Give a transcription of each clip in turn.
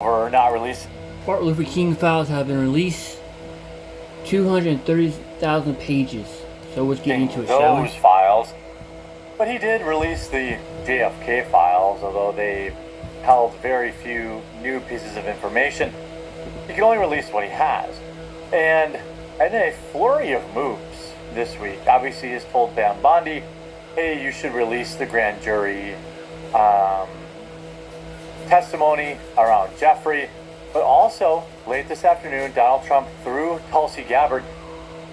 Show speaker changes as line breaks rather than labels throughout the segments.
Or not released.
Martin Luther King files have been released. 230,000 pages. So let's get into it, shall we?
Those files. But he did release the JFK files, although they held very few new pieces of information. He can only release what he has. And in a flurry of moves this week, obviously he's told Pam Bondi, hey, you should release the grand jury testimony around Jeffrey. But also, late this afternoon, Donald Trump, through Tulsi Gabbard,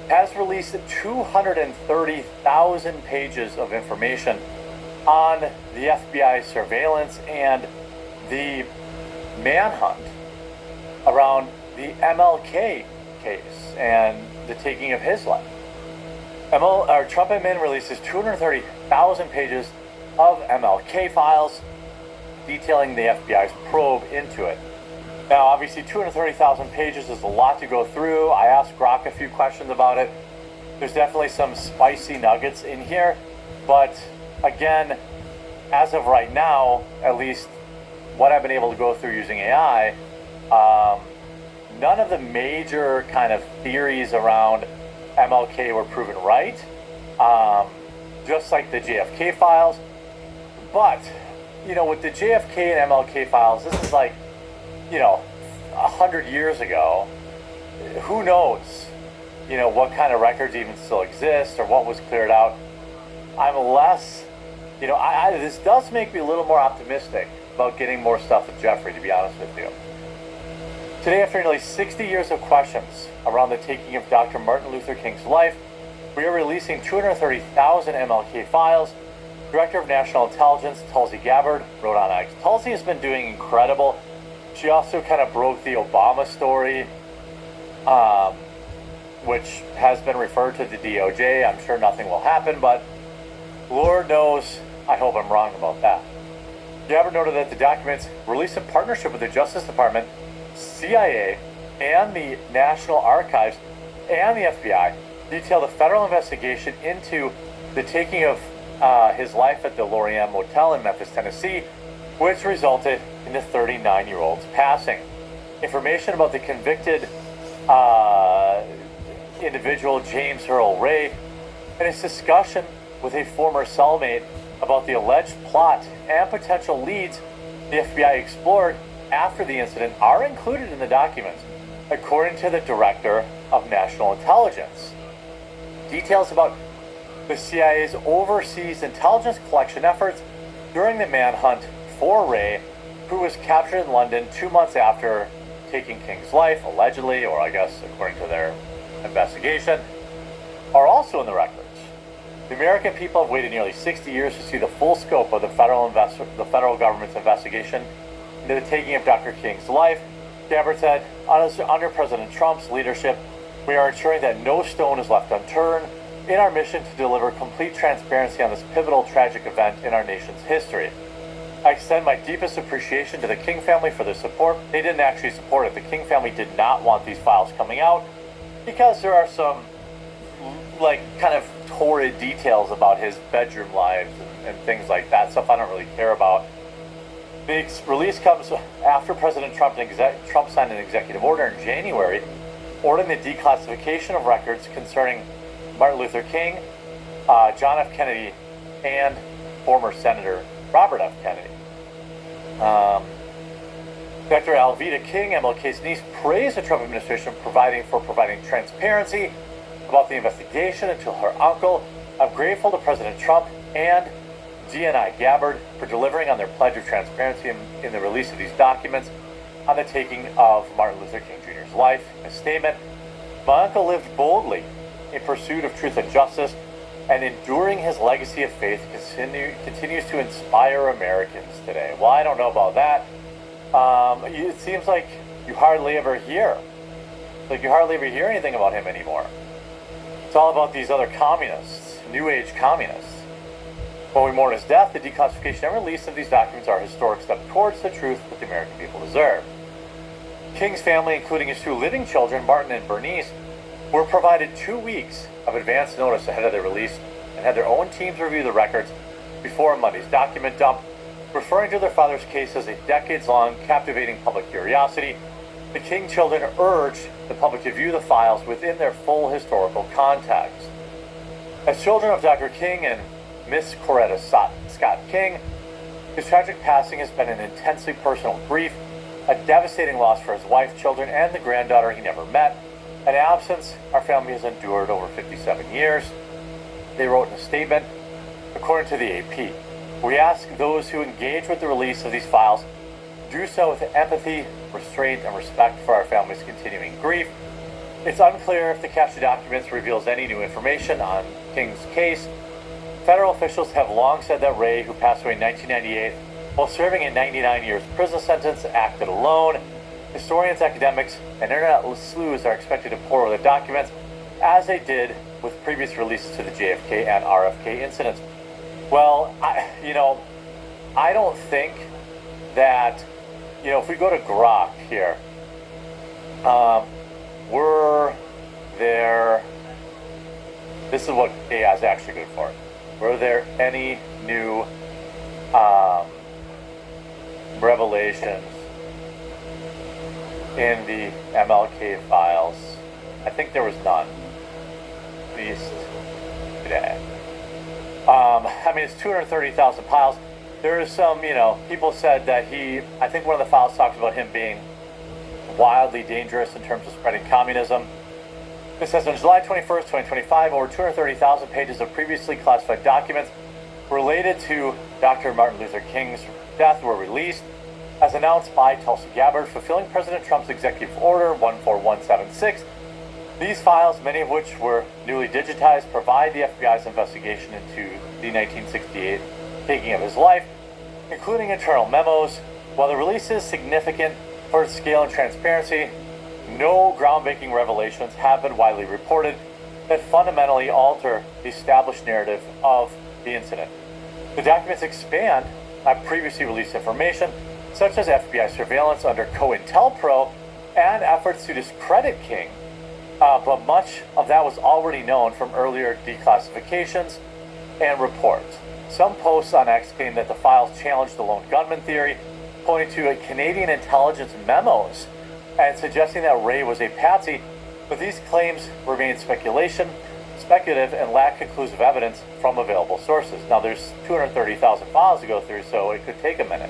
has released 230,000 pages of information on the FBI surveillance and the manhunt around the MLK case and the taking of his life. Trump admin releases 230,000 pages of MLK files detailing the FBI's probe into it. Now, obviously, 230,000 pages is a lot to go through. I asked Grok a few questions about it. There's definitely some spicy nuggets in here. But again, as of right now, at least what I've been able to go through using AI, none of the major kind of theories around MLK were proven right, just like the JFK files. But, with the JFK and MLK files, this is like, 100 years ago. Who knows, what kind of records even still exist or what was cleared out. I'm less, this does make me a little more optimistic about getting more stuff with Jeffrey, to be honest with you. Today, after nearly 60 years of questions around the taking of Dr. Martin Luther King's life, we are releasing 230,000 MLK files. Director of National Intelligence, Tulsi Gabbard, wrote on X. Tulsi has been doing incredible. She also kind of broke the Obama story, which has been referred to the DOJ. I'm sure nothing will happen, but Lord knows, I hope I'm wrong about that. Gabbard noted that the documents released in partnership with the Justice Department, CIA, and the National Archives, and the FBI detail the federal investigation into the taking of his life at the Lorient Motel in Memphis, Tennessee, which resulted in the 39-year-old's passing. Information about the convicted individual, James Earl Ray, and his discussion with a former cellmate about the alleged plot and potential leads the FBI explored after the incident are included in the documents, according to the Director of National Intelligence. Details about the CIA's overseas intelligence collection efforts during the manhunt for Ray, who was captured in London 2 months after taking King's life, allegedly, or I guess according to their investigation, are also in the records. The American people have waited nearly 60 years to see the full scope of the federal government's investigation into the taking of Dr. King's life. Gabbard said, under President Trump's leadership, we are ensuring that no stone is left unturned in our mission to deliver complete transparency on this pivotal tragic event in our nation's history. I extend my deepest appreciation to the King family for their support. They didn't actually support it. The King family did not want these files coming out because there are some, kind of torrid details about his bedroom lives and things like that, stuff I don't really care about. The release comes after President Trump signed an executive order in January ordering the declassification of records concerning Martin Luther King, John F. Kennedy, and former Senator Robert F. Kennedy. Dr. Alveda King, MLK's niece, praised the Trump administration for providing transparency about the investigation and to her uncle. I'm grateful to President Trump and DNI Gabbard for delivering on their pledge of transparency in the release of these documents on the taking of Martin Luther King Jr.'s life. In a statement, my uncle lived boldly in pursuit of truth and justice, and enduring his legacy of faith continues to inspire Americans today. Well, I don't know about that. It seems like you hardly ever hear anything about him anymore. It's all about these other communists, New Age communists. While we mourn his death, the declassification and release of these documents are a historic step towards the truth that the American people deserve. King's family, including his 2 living children, Martin and Bernice, were provided 2 weeks of advance notice ahead of their release and had their own teams review the records before Monday's document dump. Referring to their father's case as a decades-long captivating public curiosity, the King children urged the public to view the files within their full historical context. As children of Dr. King and Miss Coretta Scott King, his tragic passing has been an intensely personal grief, a devastating loss for his wife, children, and the granddaughter he never met, an absence our family has endured over 57 years. They wrote in a statement, according to the AP, "We ask those who engage with the release of these files do so with empathy, restraint, and respect for our family's continuing grief. It's unclear if the captured documents reveals any new information on King's case. Federal officials have long said that Ray, who passed away in 1998 while serving a 99 years prison sentence, acted alone. Historians, academics, and internet sleuths are expected to pore over the documents, as they did with previous releases to the JFK and RFK incidents." Well, I don't think that, if we go to Grok here, were there, this is what AI is actually good for. Were there any new revelations in the MLK files? I think there was none, at least today. It's 230,000 files. There is some, people said that I think one of the files talks about him being wildly dangerous in terms of spreading communism. It says on July 21st, 2025, over 230,000 pages of previously classified documents related to Dr. Martin Luther King's death were released, as announced by Tulsi Gabbard, fulfilling President Trump's Executive Order 14176. These files, many of which were newly digitized, provide the FBI's investigation into the 1968 taking of his life, including internal memos. While the release is significant for its scale and transparency, no groundbreaking revelations have been widely reported that fundamentally alter the established narrative of the incident. The documents expand on previously released information, such as FBI surveillance under COINTELPRO and efforts to discredit King, but much of that was already known from earlier declassifications and reports. Some posts on X claim that the files challenged the lone gunman theory, pointing to a Canadian intelligence memos and suggesting that Ray was a patsy, but these claims remain speculative, and lack conclusive evidence from available sources. Now, there's 230,000 files to go through, so it could take a minute.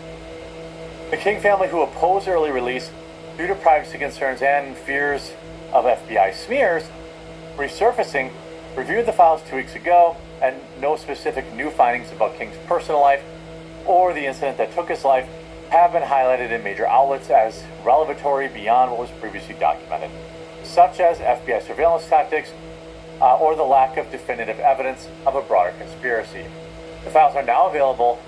The King family, who opposed early release due to privacy concerns and fears of FBI smears resurfacing, reviewed the files 2 weeks ago, and no specific new findings about King's personal life or the incident that took his life have been highlighted in major outlets as revelatory beyond what was previously documented, such as FBI surveillance tactics or the lack of definitive evidence of a broader conspiracy. The files are now available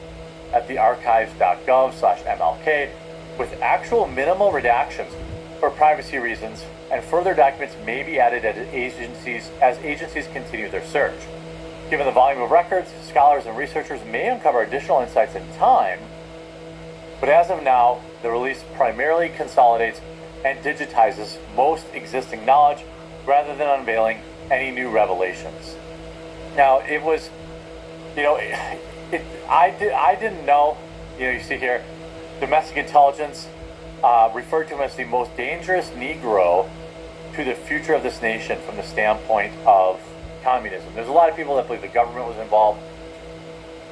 at the archives.gov/MLK with actual minimal redactions for privacy reasons, and further documents may be added as agencies continue their search. Given the volume of records, scholars and researchers may uncover additional insights in time, but as of now, the release primarily consolidates and digitizes most existing knowledge rather than unveiling any new revelations. Now, it was, I didn't know, you see here, domestic intelligence referred to him as the most dangerous Negro to the future of this nation from the standpoint of communism. There's a lot of people that believe the government was involved.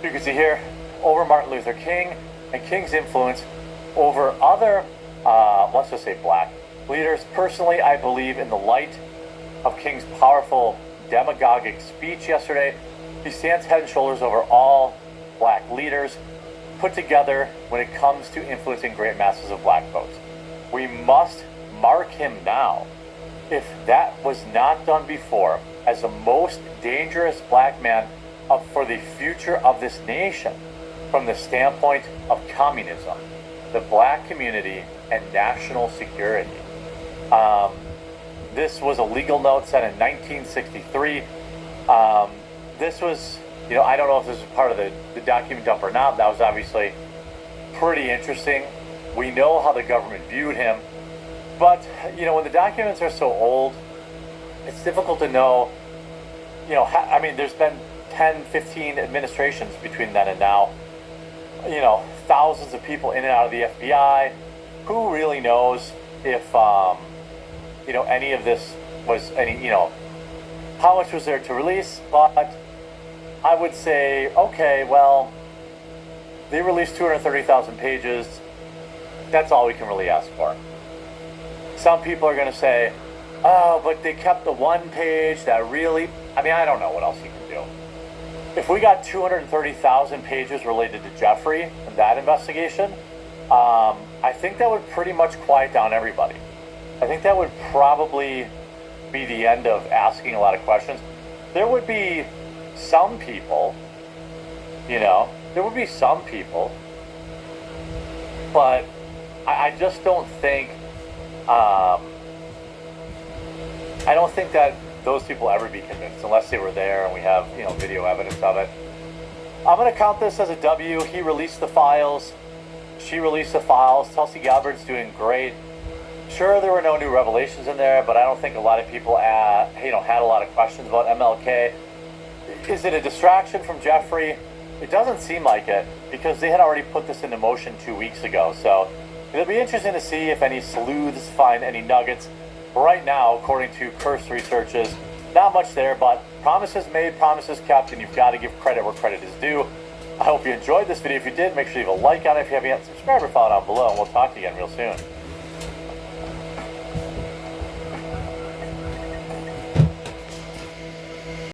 You can see here, over Martin Luther King and King's influence over other, let's just say black leaders. Personally, I believe in the light of King's powerful demagogic speech yesterday, he stands head and shoulders over all black leaders put together when it comes to influencing great masses of black folks. We must mark him now, if that was not done before, as the most dangerous black man for the future of this nation from the standpoint of communism, the black community, and national security. This was a legal note set in 1963. This was, I don't know if this was part of the document dump or not. That was obviously pretty interesting. We know how the government viewed him. But, when the documents are so old, it's difficult to know, there's been 10, 15 administrations between then and now. thousands of people in and out of the FBI. Who really knows if, any of this was how much was there to release? But I would say, okay, well, they released 230,000 pages. That's all we can really ask for. Some people are going to say, oh, but they kept the one page that really, I don't know what else you can do. If we got 230,000 pages related to Jeffrey and that investigation, I think that would pretty much quiet down everybody. I think that would probably be the end of asking a lot of questions. There would be some people, but I just don't think, I don't think that those people ever be convinced unless they were there and we have, video evidence of it. I'm going to count this as a W. He released the files. She released the files. Tulsi Gabbard's doing great. Sure, there were no new revelations in there, but I don't think a lot of people had a lot of questions about MLK. Is it a distraction from Jeffrey? It doesn't seem like it, because they had already put this into motion 2 weeks ago. So it'll be interesting to see if any sleuths find any nuggets. Right now, according to cursory searches, not much there, but promises made, promises kept, and you've got to give credit where credit is due. I hope you enjoyed this video. If you did, make sure you leave a like on it. If you haven't yet, subscribe or follow down below, and we'll talk to you again real soon.